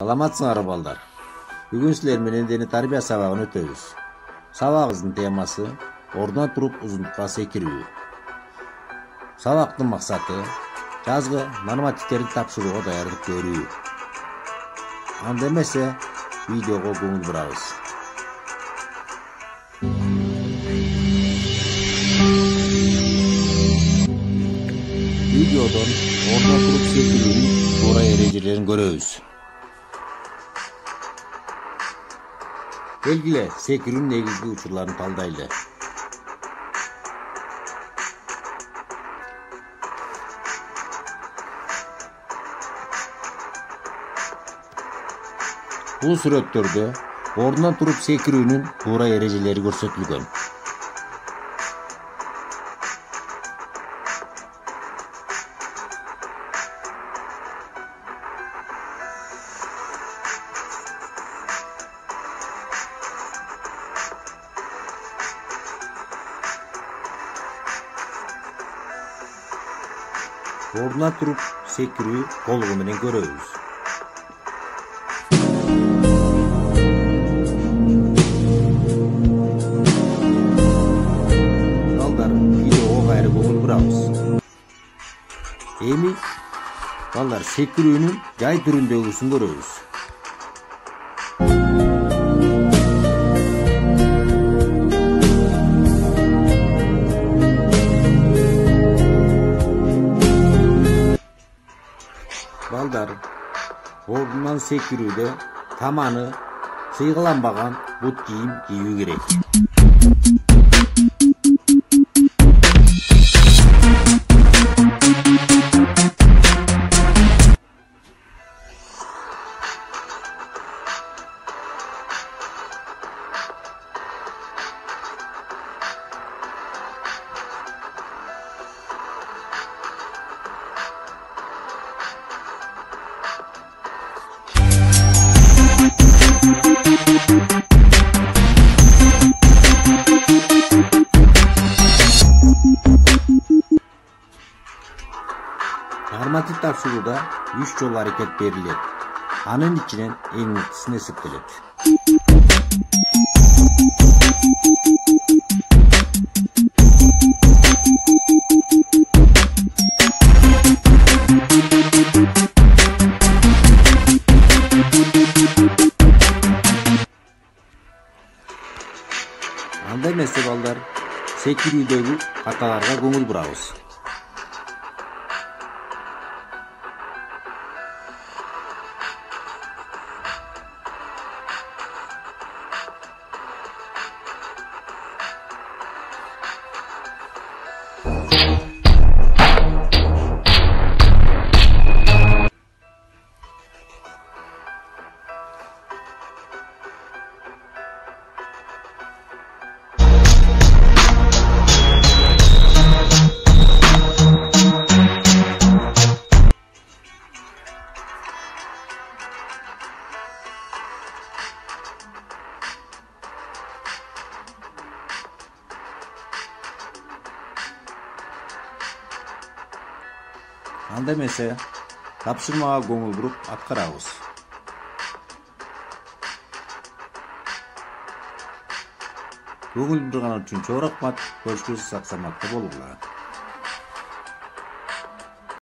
Саламатсыңарбы балдар. Бүгүн силер менен дене тарбия сабагын өтөбүз. Сабагыбыздын темасы ордунан туруп узундукка секирүү. Сабактын максаты жазгы нормативтерди тапшырууга даярдык көрүү. Анда эмесе видеого көңүл бурабыз. Видеодон ордунан туруп секирүүнүн туура эрежелерин көрөбүз. Белгиле, секирүүнүн негизги учурларын талдайлы. Бул сүрөттөрдө ордунан туруп секирүүнүн туура эрежелери көрсөтүлгөн. Ордунан туруп секирүү толугу менен көрөбүз. Балдар, видеого кайра көңүл бурабыз. Эми балдар секирүүнүн жай түрүндөгүсүн көрөбүз. Балдар, ордунан секирүүдө таманы сыйгыланбаган бут кийим кийүү керек. Норматив тапшырууда 3 жол аракет берилет. Анын ичинен эң мыктысын эсептелет. Анда эмесе балдар, секирүүдөгү каталарга көңүл бурабыз. Анда эмесе тапшырмага көңүл буруп аткарабыз. Көңүл бурган үчүн чоң рахмат. Көрүшкөнүзгө сак саламатта болуңуздар.